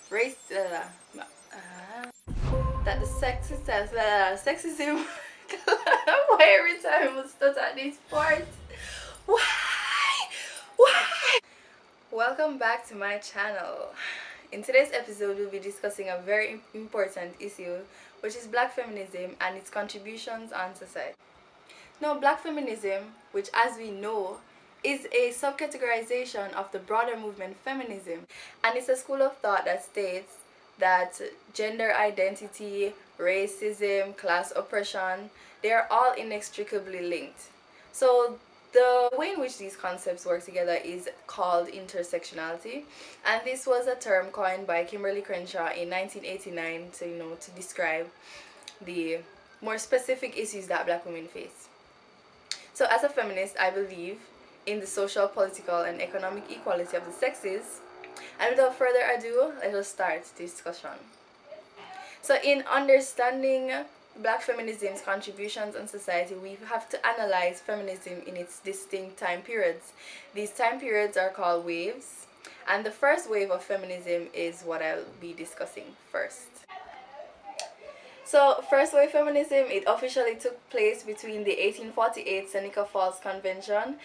race that the sexism why every time I start at these parts? Why? Welcome back to my channel. In today's episode we'll be discussing a very important issue, which is black feminism and its contributions on society. Now, black feminism, which as we know is a subcategorization of the broader movement feminism, and it's a school of thought that states that gender identity, racism, class oppression, they are all inextricably linked. So the way in which these concepts work together is called intersectionality, and this was a term coined by Kimberly Crenshaw in 1989 to describe the more specific issues that black women face. So as a feminist, I believe in the social, political, and economic equality of the sexes. And without further ado, let us start this discussion. So in understanding black feminism's contributions on society, we have to analyze feminism in its distinct time periods. These time periods are called waves, and the first wave of feminism is what I'll be discussing first. So, first wave feminism, it officially took place between the 1848 Seneca Falls Convention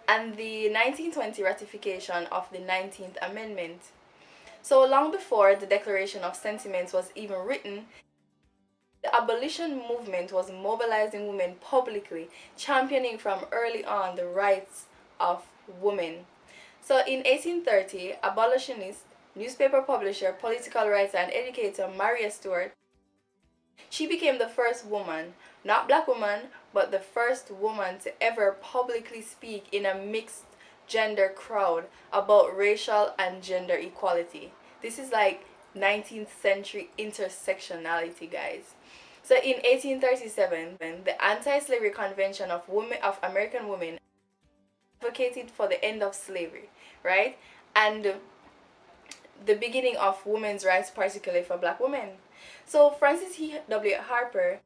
and the 1920 ratification of the 19th Amendment. So, long before the Declaration of Sentiments was even written, the abolition movement was mobilizing women publicly, championing from early on the rights of women. So, in 1830, abolitionist, newspaper publisher, political writer, and educator Maria Stuart, she became the first woman, not black woman, but the first woman to ever publicly speak in a mixed gender crowd about racial and gender equality. This is like 19th century intersectionality, guys. So in 1837, the Anti-Slavery Convention of American Women advocated for the end of slavery, right? And the beginning of women's rights, particularly for black women. So Frances W. Harper,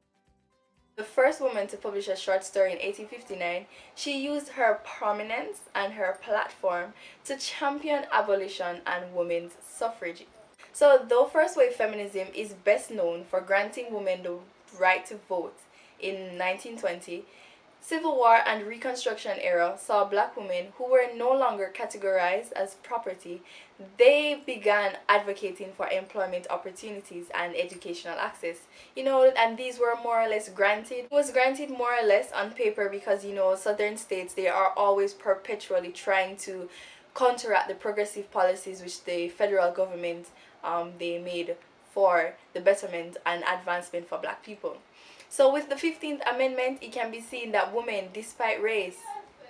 the first woman to publish a short story in 1859, she used her prominence and her platform to champion abolition and women's suffrage. So though first wave feminism is best known for granting women the right to vote in 1920, Civil War and Reconstruction era saw black women who were no longer categorized as property. They began advocating for employment opportunities and educational access. And these were more or less granted. It was granted more or less on paper because, southern states, they are always perpetually trying to counteract the progressive policies which the federal government they made for the betterment and advancement for black people. So with the 15th Amendment, it can be seen that women, despite race,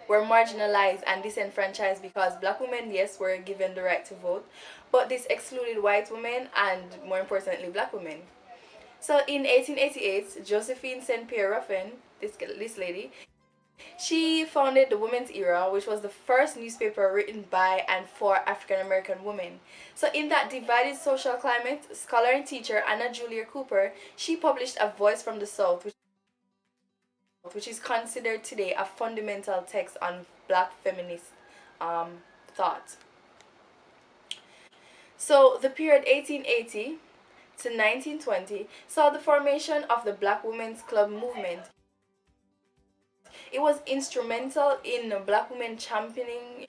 were marginalized and disenfranchised because black women, yes, were given the right to vote, but this excluded white women and, more importantly, black women. So in 1888, Josephine St. Pierre Ruffin, this lady, she founded the Women's Era, which was the first newspaper written by and for African American women. So in that divided social climate, scholar and teacher Anna Julia Cooper, she published A Voice from the South, which is considered today a fundamental text on black feminist thought. So the period 1880 to 1920 saw the formation of the Black Women's Club movement. It was instrumental in black women campaigning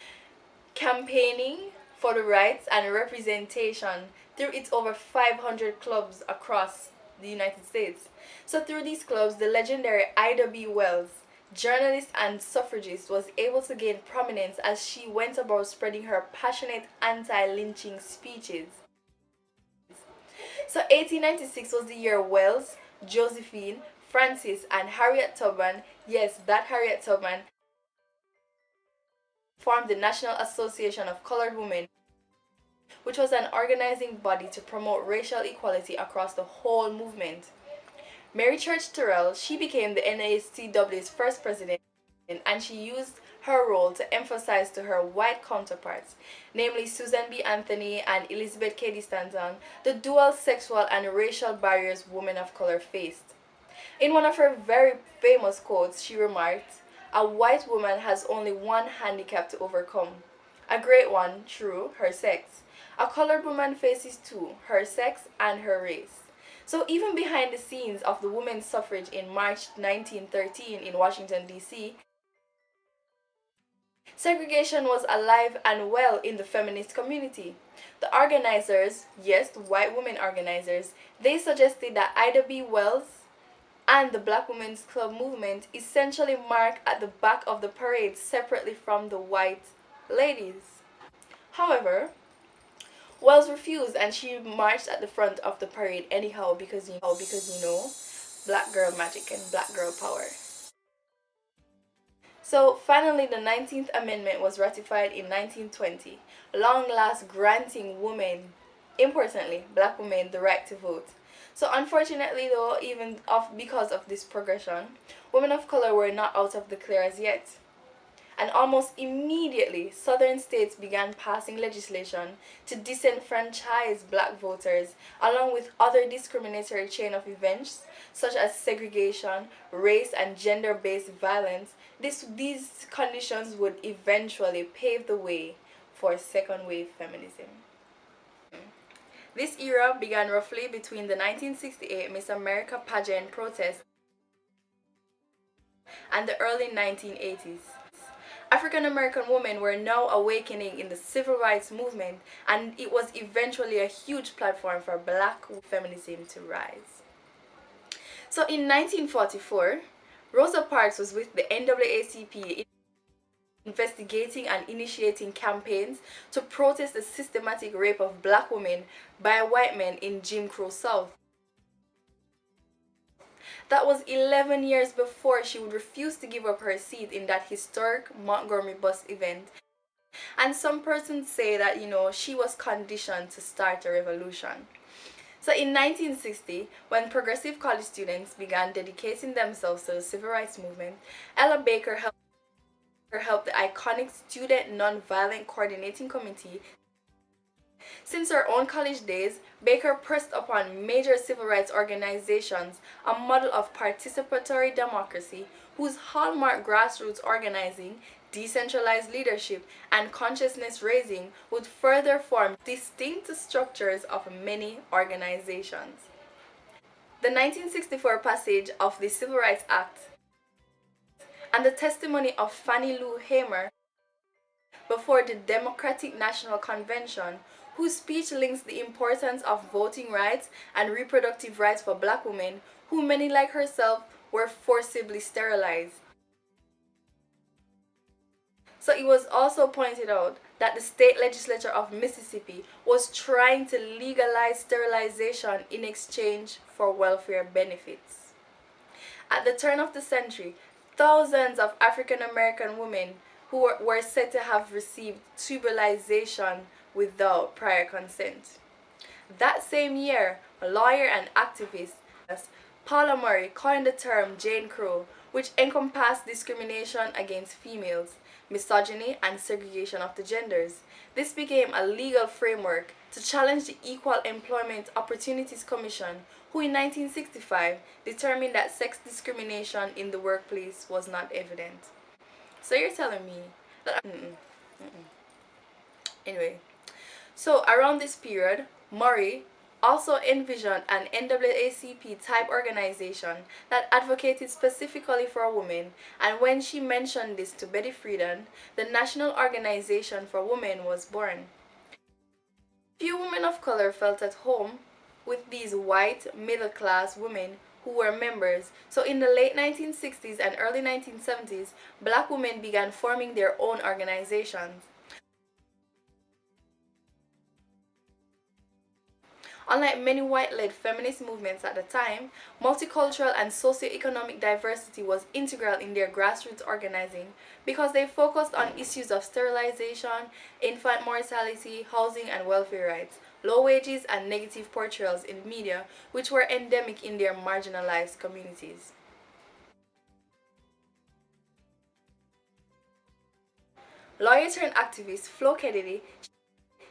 for the rights and representation through its over 500 clubs across the United States. So through these clubs, the legendary Ida B. Wells, journalist and suffragist, was able to gain prominence as she went about spreading her passionate anti-lynching speeches. So 1896 was the year Wells, Josephine, Frances, and Harriet Tubman, yes, that Harriet Tubman, formed the National Association of Colored Women, which was an organizing body to promote racial equality across the whole movement. Mary Church Terrell, she became the NASCW's first president, and she used her role to emphasize to her white counterparts, namely Susan B. Anthony and Elizabeth Cady Stanton, the dual sexual and racial barriers women of color faced. In one of her very famous quotes, she remarked, "A white woman has only one handicap to overcome. A great one, true, her sex. A colored woman faces two: her sex and her race. So even behind the scenes of the women's suffrage in March 1913 in Washington, D.C., segregation was alive and well in the feminist community. The organizers, yes, the white women organizers, they suggested that Ida B. Wells and the Black Women's Club movement essentially mark at the back of the parade separately from the white ladies. However, Wells refused and she marched at the front of the parade anyhow because you know, black girl magic and black girl power. So finally the 19th Amendment was ratified in 1920, long last granting women, importantly black women, the right to vote. So unfortunately though, because of this progression, women of color were not out of the clear as yet. And almost immediately, southern states began passing legislation to disenfranchise black voters, along with other discriminatory chain of events such as segregation, race, and gender-based violence. These conditions would eventually pave the way for second wave feminism. This era began roughly between the 1968 Miss America Pageant Protest and the early 1980s. African American women were now awakening in the civil rights movement, and it was eventually a huge platform for black feminism to rise. So in 1944, Rosa Parks was with the NAACP investigating and initiating campaigns to protest the systematic rape of black women by white men in Jim Crow South. That was 11 years before she would refuse to give up her seat in that historic Montgomery bus event. And some persons say that, she was conditioned to start a revolution. So in 1960, when progressive college students began dedicating themselves to the civil rights movement, Ella Baker helped the iconic Student Nonviolent Coordinating Committee. Since her own college days, Baker pressed upon major civil rights organizations a model of participatory democracy whose hallmark grassroots organizing, decentralized leadership, and consciousness raising would further form distinct structures of many organizations. The 1964 passage of the Civil Rights Act and the testimony of Fannie Lou Hamer before the Democratic National Convention, whose speech links the importance of voting rights and reproductive rights for black women, who many like herself were forcibly sterilized. So it was also pointed out that the state legislature of Mississippi was trying to legalize sterilization in exchange for welfare benefits. At the turn of the century, thousands of African American women who were said to have received tuberculization without prior consent. That same year, a lawyer and activist Paula Murray coined the term Jane Crow, which encompassed discrimination against females, misogyny, and segregation of the genders. This became a legal framework to challenge the Equal Employment Opportunities Commission, who in 1965 determined that sex discrimination in the workplace was not evident. So you're telling me that... Anyway, so around this period, Murray also envisioned an NAACP-type organization that advocated specifically for women, and when she mentioned this to Betty Friedan, the National Organization for Women was born. Few women of color felt at home with these white, middle-class women who were members, so in the late 1960s and early 1970s, black women began forming their own organizations. Unlike many white-led feminist movements at the time, multicultural and socioeconomic diversity was integral in their grassroots organizing because they focused on issues of sterilization, infant mortality, housing and welfare rights, low wages, and negative portrayals in media, which were endemic in their marginalized communities. Lawyer turned activist Flo Kennedy,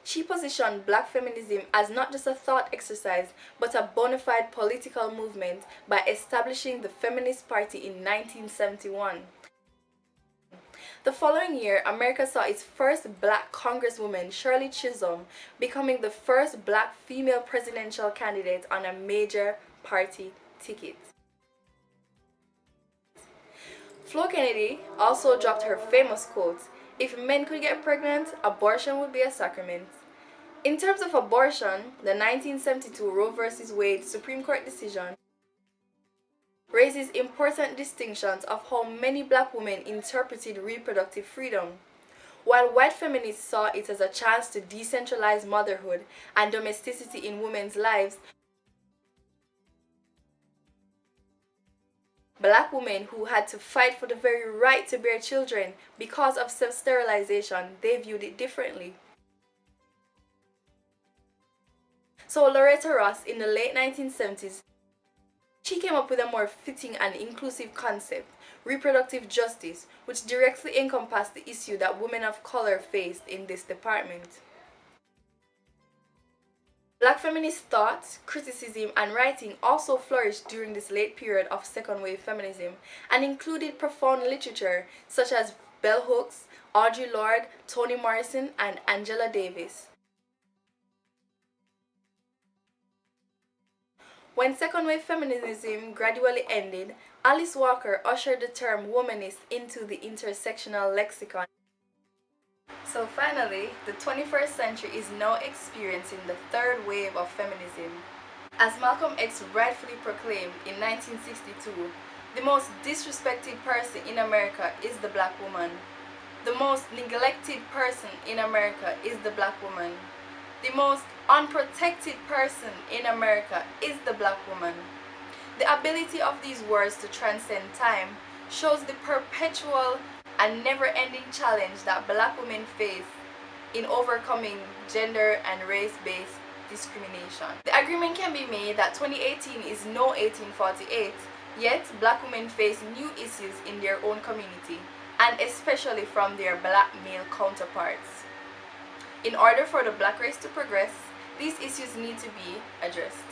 she positioned black feminism as not just a thought exercise, but a bona fide political movement by establishing the Feminist Party in 1971. The following year, America saw its first black congresswoman, Shirley Chisholm, becoming the first black female presidential candidate on a major party ticket. Flo Kennedy also dropped her famous quote, "If men could get pregnant, abortion would be a sacrament." In terms of abortion, the 1972 Roe v. Wade Supreme Court decision raises important distinctions of how many black women interpreted reproductive freedom. While white feminists saw it as a chance to decentralize motherhood and domesticity in women's lives, black women who had to fight for the very right to bear children because of self-sterilization, they viewed it differently. So Loretta Ross, in the late 1970s, she came up with a more fitting and inclusive concept, reproductive justice, which directly encompassed the issue that women of color faced in this department. Black feminist thought, criticism, and writing also flourished during this late period of second wave feminism and included profound literature such as Bell Hooks, Audre Lorde, Toni Morrison, and Angela Davis. When second wave feminism gradually ended, Alice Walker ushered the term womanist into the intersectional lexicon. So finally, the 21st century is now experiencing the third wave of feminism. As Malcolm X rightfully proclaimed in 1962, the most disrespected person in America is the black woman. The most neglected person in America is the black woman. The most unprotected person in America is the black woman. The ability of these words to transcend time shows the perpetual and never-ending challenge that black women face in overcoming gender and race-based discrimination. The agreement can be made that 2018 is no 1848, yet black women face new issues in their own community, and especially from their black male counterparts. In order for the black race to progress, these issues need to be addressed.